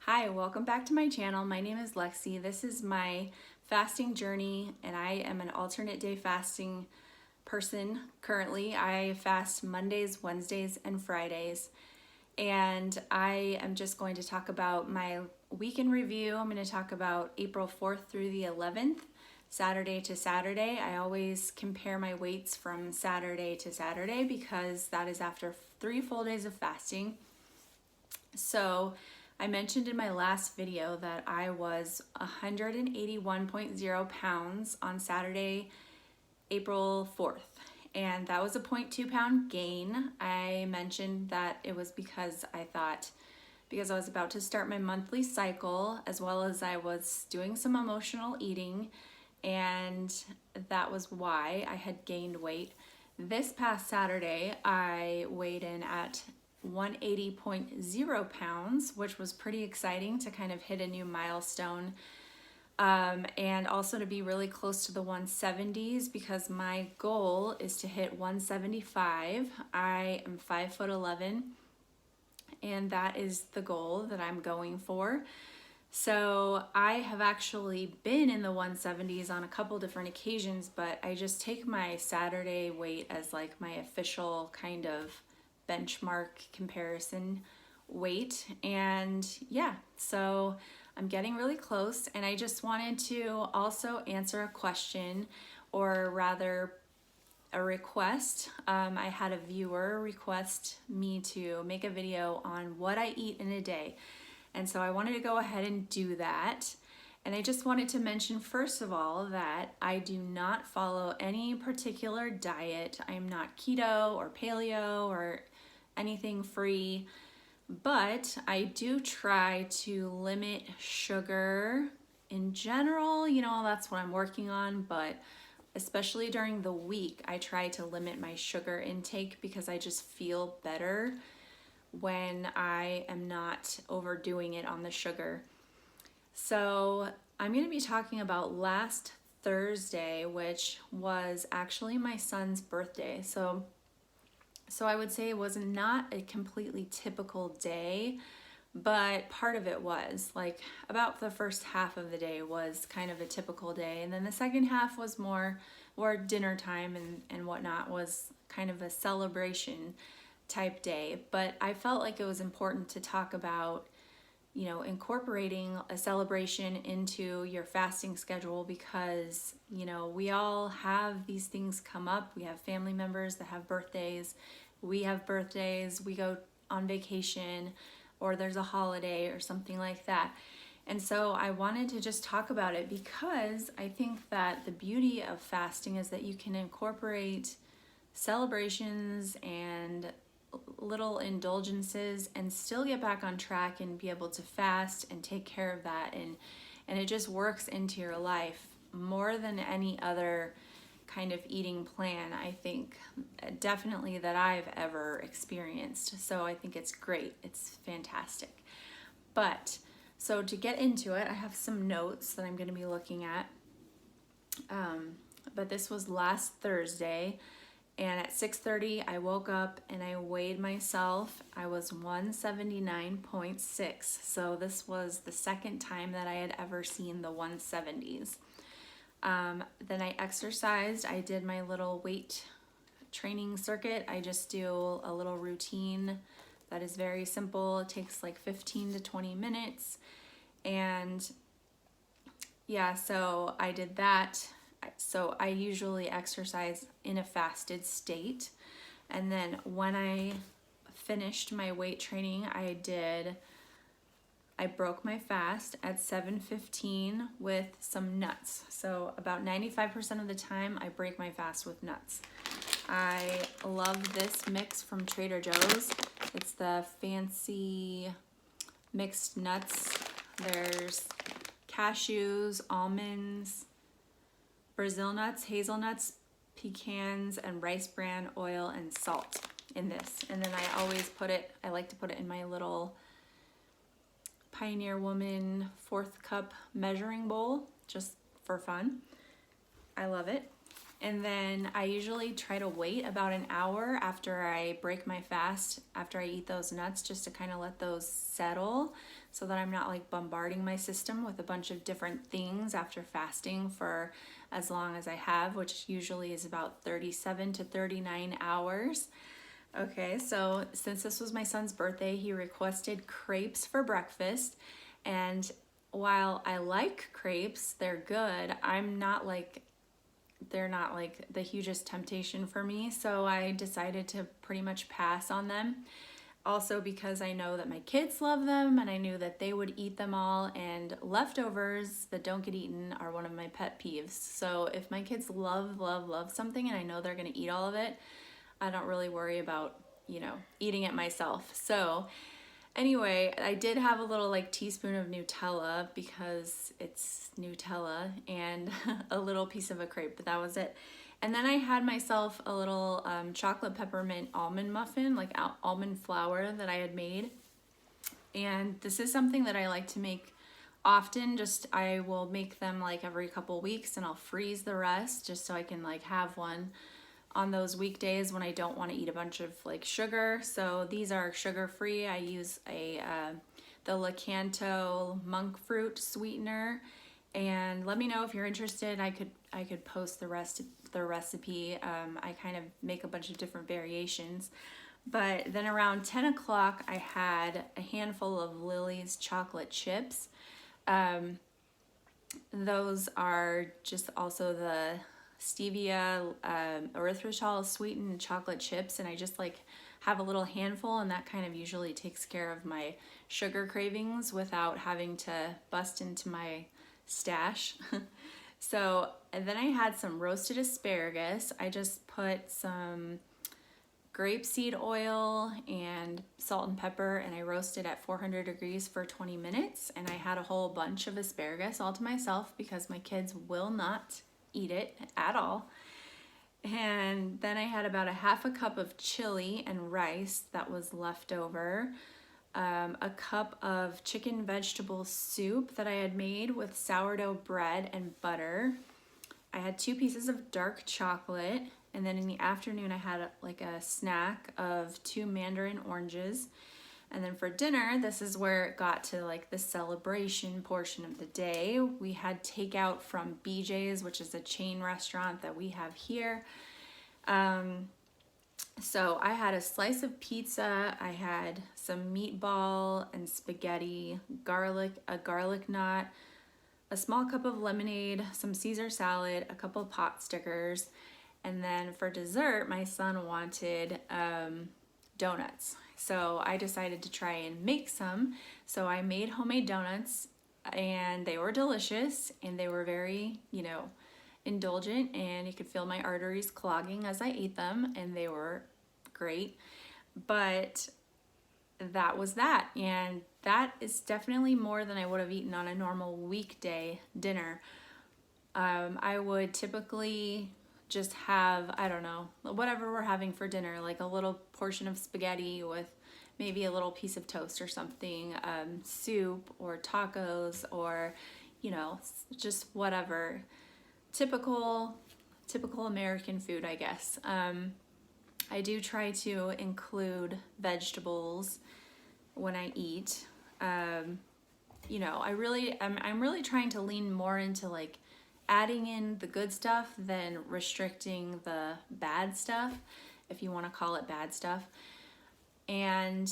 Hi, welcome back to my channel. My name is Lexi. This is my fasting journey and I am an alternate day fasting person currently. I fast Mondays, Wednesdays, and Fridays. And I am just going to talk about my week in review. I'm going to talk about April 4th through the 11th, Saturday to Saturday. I always compare my weights from Saturday to Saturday because that is after 3 full days of fasting. So I mentioned in my last video that I was 181.0 pounds on Saturday, April 4th, and that was a 0.2 pound gain. I mentioned that it was because I was about to start my monthly cycle, as well as I was doing some emotional eating, and that was why I had gained weight. This past Saturday, I weighed in at 180.0 pounds, which was pretty exciting to kind of hit a new milestone, and also to be really close to the 170s because my goal is to hit 175. I am 5'11", and that is the goal that I'm going for. So I have actually been in the 170s on a couple different occasions, but I just take my Saturday weight as like my official kind of benchmark comparison weight. And yeah, so I'm getting really close, and I just wanted to also answer a question, or rather a request. I had a viewer request me to make a video on what I eat in a day, and so I wanted to go ahead and do that. And I just wanted to mention, first of all, that I do not follow any particular diet. I am not keto or paleo or anything free, but I do try to limit sugar in general. You know, that's what I'm working on, but especially during the week, I try to limit my sugar intake because I just feel better when I am not overdoing it on the sugar. So I'm going to be talking about last Thursday, which was actually my son's birthday. So I would say it was not a completely typical day, but part of it was. Like, about the first half of the day was kind of a typical day, and then the second half was more dinner time and whatnot, was kind of a celebration type day. But I felt like it was important to talk about, you know, incorporating a celebration into your fasting schedule because, you know, we all have these things come up. We have family members that have birthdays. We have birthdays. We go on vacation, or there's a holiday or something like that. And so I wanted to just talk about it because I think that the beauty of fasting is that you can incorporate celebrations and little indulgences and still get back on track and be able to fast and take care of that, and it just works into your life more than any other kind of eating plan, I think, definitely, that I've ever experienced. So I think it's great. It's fantastic. But so to get into it, I have some notes that I'm going to be looking at. But this was last Thursday, and at 6:30 I woke up and I weighed myself. I was 179.6. So this was the second time that I had ever seen the 170s. Then I exercised. I did my little weight training circuit. I just do a little routine that is very simple. It takes like 15 to 20 minutes. And yeah, so I did that. So I usually exercise in a fasted state. And then when I finished my weight training, I broke my fast at 7:15 with some nuts. So about 95% of the time I break my fast with nuts. I love this mix from Trader Joe's. It's the fancy mixed nuts. There's cashews, almonds, Brazil nuts, hazelnuts, pecans, and rice bran oil and salt in this. And then I like to put it in my little Pioneer Woman 4th cup measuring bowl, just for fun. I love it. And then I usually try to wait about an hour after I break my fast, after I eat those nuts, just to kind of let those settle so that I'm not like bombarding my system with a bunch of different things after fasting for as long as I have, which usually is about 37 to 39 hours. Okay, so since this was my son's birthday, he requested crepes for breakfast. And while I like crepes, they're good, they're not like the hugest temptation for me. So I decided to pretty much pass on them. Also because I know that my kids love them and I knew that they would eat them all, and leftovers that don't get eaten are one of my pet peeves. So if my kids love something and I know they're gonna eat all of it, I don't really worry about, eating it myself. So anyway, I did have a little like teaspoon of Nutella because it's Nutella, and a little piece of a crepe, but that was it. And then I had myself a little chocolate peppermint almond muffin, like almond flour that I had made. And this is something that I like to make often. Just I will make them like every couple weeks, and I'll freeze the rest just so I can like have one on those weekdays when I don't want to eat a bunch of like sugar. So these are sugar free. I use the lakanto monk fruit sweetener, and let me know if you're interested. I could post the recipe. I kind of make a bunch of different variations. But then around 10 o'clock, I had a handful of Lily's chocolate chips. Those are just also the stevia, erythritol sweetened chocolate chips, and I just like have a little handful, and that kind of usually takes care of my sugar cravings without having to bust into my stash. So, and then I had some roasted asparagus. I just put some grapeseed oil and salt and pepper, and I roasted at 400 degrees for 20 minutes, and I had a whole bunch of asparagus all to myself because my kids will not eat it at all. And then I had about a half a cup of chili and rice that was left over, a cup of chicken vegetable soup that I had made with sourdough bread and butter. I had 2 pieces of dark chocolate, and then in the afternoon I had like a snack of 2 mandarin oranges. And then for dinner, this is where it got to like the celebration portion of the day. We had takeout from BJ's, which is a chain restaurant that we have here. So I had a slice of pizza, I had some meatball and spaghetti, a garlic knot, a small cup of lemonade, some Caesar salad, a couple pot stickers, and then for dessert, my son wanted donuts. So I decided to try and make some. So I made homemade donuts, and they were delicious, and they were very, indulgent, and you could feel my arteries clogging as I ate them, and they were great. But that was that, and that is definitely more than I would have eaten on a normal weekday dinner. I would typically just have, I don't know, whatever we're having for dinner, like a little portion of spaghetti with maybe a little piece of toast or something, soup or tacos, or, just whatever. Typical American food, I guess. I do try to include vegetables when I eat. I'm really trying to lean more into like adding in the good stuff than restricting the bad stuff, if you want to call it bad stuff. And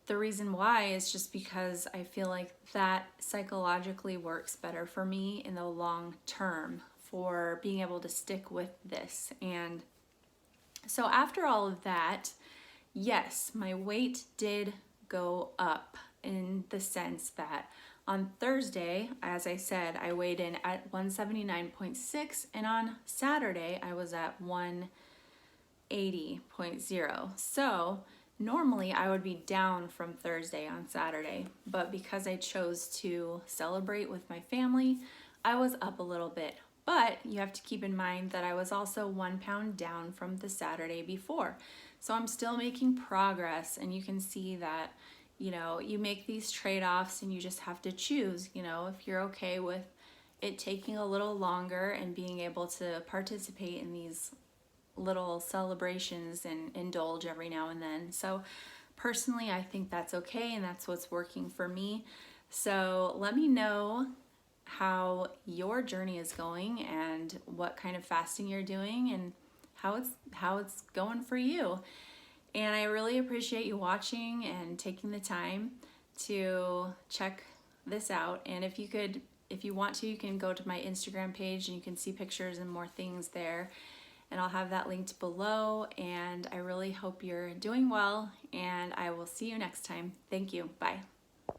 the reason why is just because I feel like that psychologically works better for me in the long term for being able to stick with this. And so after all of that, yes, my weight did go up, in the sense that on Thursday, as I said, I weighed in at 179.6, and on Saturday I was at 180.0. So normally I would be down from Thursday on Saturday, but because I chose to celebrate with my family, I was up a little bit. But you have to keep in mind that I was also 1 pound down from the Saturday before. So I'm still making progress, and you can see that, you make these trade-offs and you just have to choose, if you're okay with, it taking a little longer and being able to participate in these little celebrations and indulge every now and then. So personally, I think that's okay, and that's what's working for me. So let me know how your journey is going and what kind of fasting you're doing and how it's going for you. And I really appreciate you watching and taking the time to check this out. And if you want to, you can go to my Instagram page and you can see pictures and more things there. And I'll have that linked below. And I really hope you're doing well, and I will see you next time. Thank you. Bye.